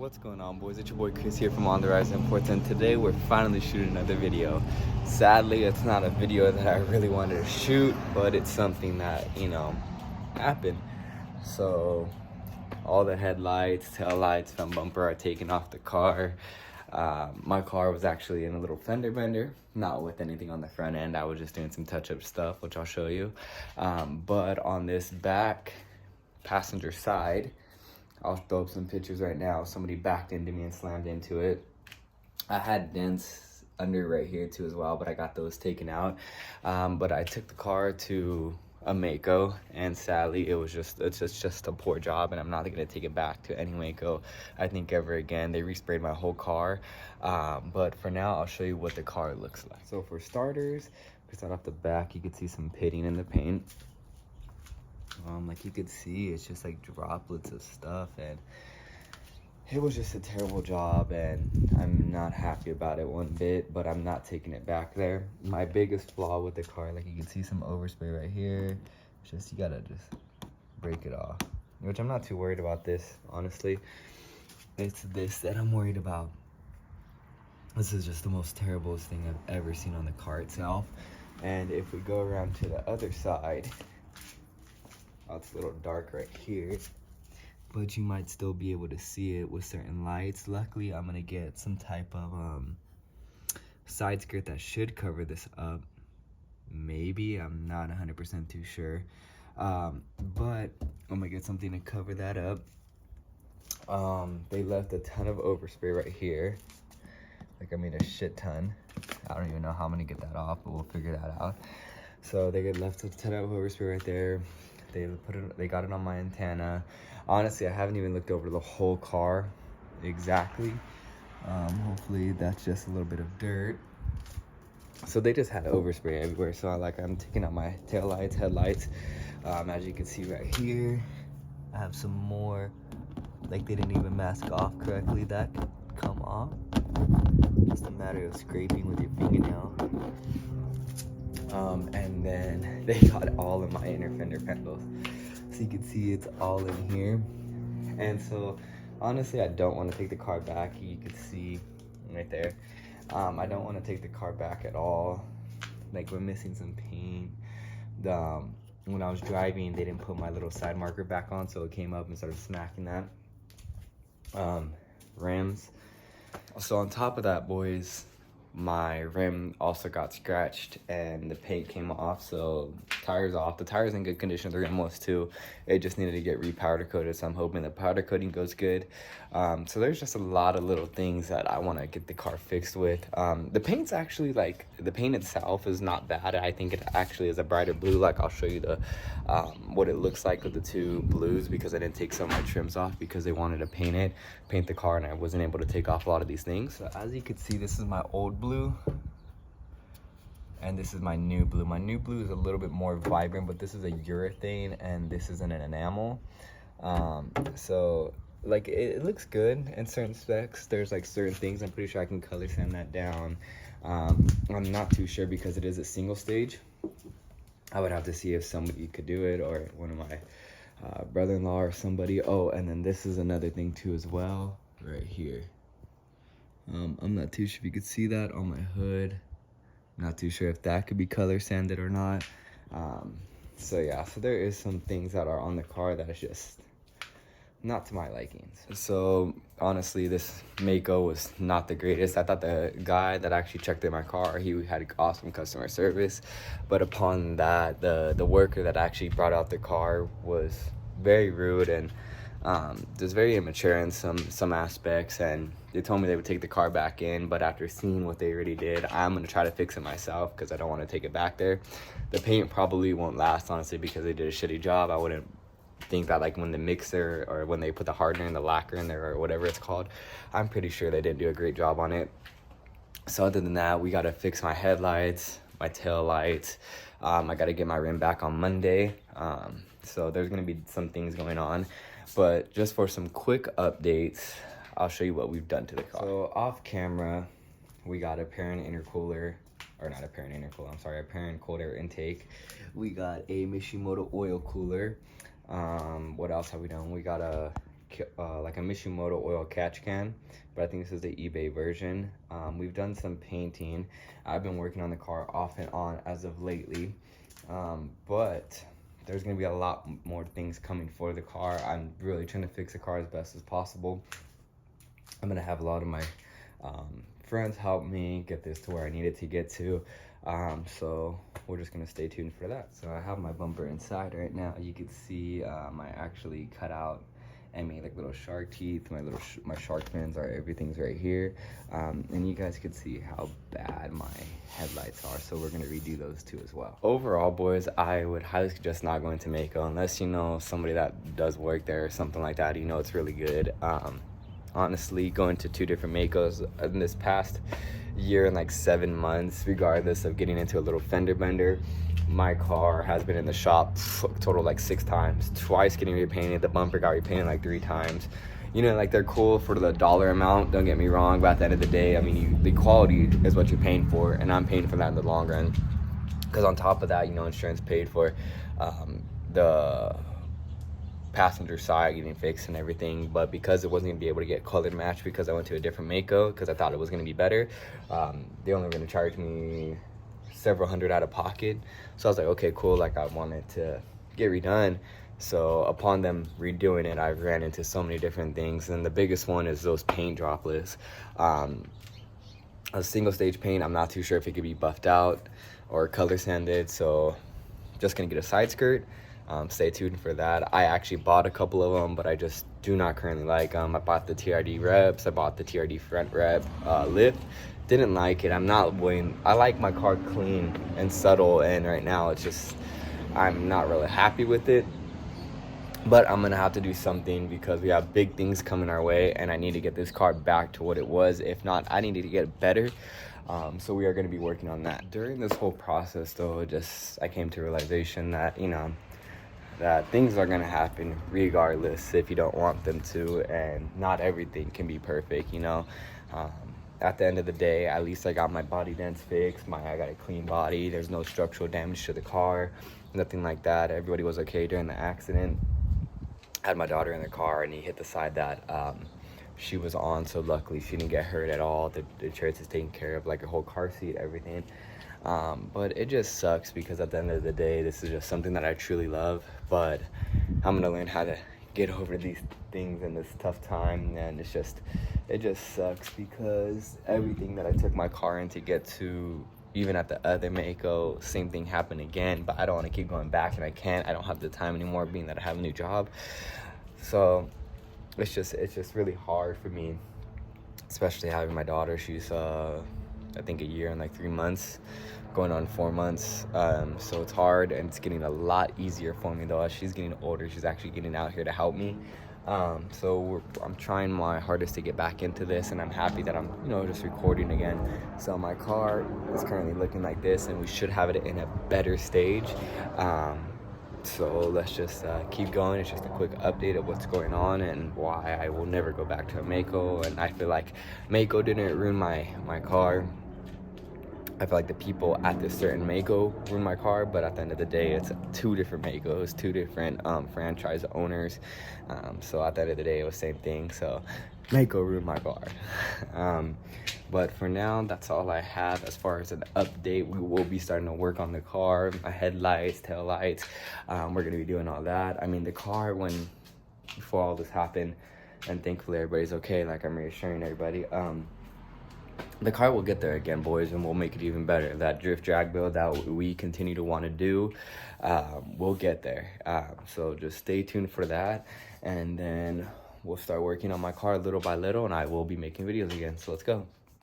What's going on, boys? It's your boy Chris here from On The Rise Imports, and today we're finally shooting another video. Sadly, it's not a video that I really wanted to shoot, but it's something that, happened. So all the headlights, tail lights, front bumper are taken off the car. My car was actually in a little fender bender, not with anything on the front end. I was just doing some touch-up stuff, which I'll show you. But on this back passenger side, I'll throw up some pictures right now. Somebody backed into me and slammed into it. I had dents under right here too as well, but I got those taken out. But I took the car to a Maaco, and sadly it's just a poor job, and I'm not gonna take it back to any Maaco, I think, ever again. They resprayed my whole car. But for now, I'll show you what the car looks like. So for starters, we start off the back. You can see some pitting in the paint. Like you could see, it's just like droplets of stuff, and it was just a terrible job, and I'm not happy about it one bit, but I'm not taking it back there. My biggest flaw with the car, like you can see some overspray right here, it's just, you gotta just break it off, which I'm not too worried about this, honestly. It's this that I'm worried about. This is just the most terriblest thing I've ever seen on the car itself. And if we go around to the other side, it's a little dark right here, but you might still be able to see it with certain lights. Luckily, I'm gonna get some type of side skirt that should cover this up. Maybe, I'm not 100% too sure, but I'm gonna get something to cover that up. They left a ton of overspray right here, like, I mean, a shit ton. I don't even know how I'm gonna get that off, but we'll figure that out. So they left a ton of overspray right there. They got it on my antenna. Honestly, I haven't even looked over the whole car exactly. Hopefully that's just a little bit of dirt. So they just had overspray everywhere. So I'm taking out my tail lights, headlights. As you can see right here, I have some more. Like, they didn't even mask off correctly. That could come off. Just a matter of scraping with your fingernail. And then they got all of my inner fender panels. So you can see it's all in here. And so, honestly, I don't want to take the car back. You can see right there. I don't want to take the car back at all. Like, we're missing some paint. When I was driving, they didn't put my little side marker back on, so it came up and started smacking that. Rims. So on top of that, boys, my rim also got scratched and the paint came off, so tires off. The tire's in good condition, the rim was too. It just needed to get re-powder coated, so I'm hoping the powder coating goes good. So there's just a lot of little things that I want to get the car fixed with. The paint's actually, like, the paint itself is not bad. I think it actually is a brighter blue. Like, I'll show you the what it looks like with the two blues, because I didn't take some of my trims off because they wanted to paint the car, and I wasn't able to take off a lot of these things. So as you can see, this is my old blue and this is my new blue. My new blue is a little bit more vibrant, but this is a urethane and this is an enamel. So like, it looks good in certain specs. There's like certain things I'm pretty sure I can color sand that down. I'm not too sure because it is a single stage. I would have to see if somebody could do it, or one of my brother-in-law or somebody. Oh, and then this is another thing too as well, right here. I'm not too sure if you could see that on my hood. Not too sure if that could be color sanded or not. So yeah, so there is some things that are on the car that is just not to my likings. So honestly, this Maaco was not the greatest. I thought the guy that actually checked in my car, he had awesome customer service, but upon that, the worker that actually brought out the car was very rude and just very immature in some aspects, and they told me they would take the car back in, but after seeing what they already did, I'm going to try to fix it myself because I don't want to take it back there. The paint probably won't last, honestly, because they did a shitty job. I wouldn't think that, like, when the mixer or when they put the hardener and the lacquer in there or whatever it's called, I'm pretty sure they didn't do a great job on it. So other than that, we got to fix my headlights, my tail lights. I got to get my rim back on Monday. So there's going to be some things going on. But just for some quick updates, I'll show you what we've done to the car. So off camera, we got a parent intercooler, or not a parent intercooler, I'm sorry, a parent cold air intake. We got a Mishimoto oil cooler. What else have we done? We got a like a Mishimoto oil catch can, but I think this is the eBay version. We've done some painting. I've been working on the car off and on as of lately, but there's gonna be a lot more things coming for the car. I'm really trying to fix the car as best as possible. I'm gonna have a lot of my friends help me get this to where I need it to get to. So we're just gonna stay tuned for that. So I have my bumper inside right now. You can see I actually cut out and made like little shark teeth. My shark fins are, everything's right here. And you guys can see how bad my headlights are. So we're gonna redo those too as well. Overall, boys, I would highly suggest not going to Maaco unless you know somebody that does work there or something like that. You know it's really good. Honestly, going to 2 different Maacos in this past year and like 7 months, regardless of getting into a little fender bender, my car has been in the shop total like 6 times, twice getting repainted. The bumper got repainted like 3 times. You know, like they're cool for the dollar amount, don't get me wrong, but at the end of the day, I mean, the quality is what you're paying for, and I'm paying for that in the long run. Because on top of that, you know, insurance paid for the passenger side getting fixed and everything, but because it wasn't gonna be able to get colored matched because I went to a different Maaco because I thought it was gonna be better, they only were gonna charge me several hundred out of pocket. So I was like, okay, cool, like I wanted to get redone. So upon them redoing it, I ran into so many different things, and the biggest one is those paint droplets. A single stage paint, I'm not too sure if it could be buffed out or color sanded, so just gonna get a side skirt. Stay tuned for that. I actually bought a couple of them, but I just do not currently like them. I bought the TRD reps, I bought the TRD front rep lift. Didn't like it. I'm not willing. I like my car clean and subtle, and right now it's just, I'm not really happy with it. But I'm gonna have to do something because we have big things coming our way, and I need to get this car back to what it was. If not, I need to get it better. So we are gonna be working on that. During this whole process though, I came to realization that, you know, that things are gonna happen regardless if you don't want them to, and not everything can be perfect, you know. At the end of the day, at least I got my body dents fixed. I got a clean body. There's no structural damage to the car, nothing like that. Everybody was okay during the accident. I had my daughter in the car, and he hit the side that she was on, so luckily she didn't get hurt at all. The insurance is taken care of, like her whole car seat, everything. But it just sucks because at the end of the day, this is just something that I truly love, but I'm gonna learn how to get over these things in this tough time, and it just sucks because everything that I took my car in to get to, even at the other Maaco, same thing happened again, but I don't want to keep going back, and I can't. I don't have the time anymore, being that I have a new job. So it's just really hard for me, especially having my daughter. She's I think a year and like 3 months, going on 4 months. So it's hard, and it's getting a lot easier for me though. As she's getting older, she's actually getting out here to help me. So I'm trying my hardest to get back into this, and I'm happy that I'm, you know, just recording again. So my car is currently looking like this, and we should have it in a better stage. So let's just keep going. It's just a quick update of what's going on and why I will never go back to a Maaco. And I feel like Maaco didn't ruin my car. I feel like the people at this certain Maaco ruined my car, but at the end of the day, it's 2 different Maacos, 2 different franchise owners. So at the end of the day, it was the same thing. So Maaco ruined my car. But for now, that's all I have as far as an update. We will be starting to work on the car, my headlights, tail lights. We're gonna be doing all that. I mean, the car, before all this happened, and thankfully everybody's okay, like I'm reassuring everybody, the car will get there again, boys, and we'll make it even better. That drift drag build that we continue to want to do, we'll get there. So just stay tuned for that, and then we'll start working on my car little by little, and I will be making videos again. So let's go.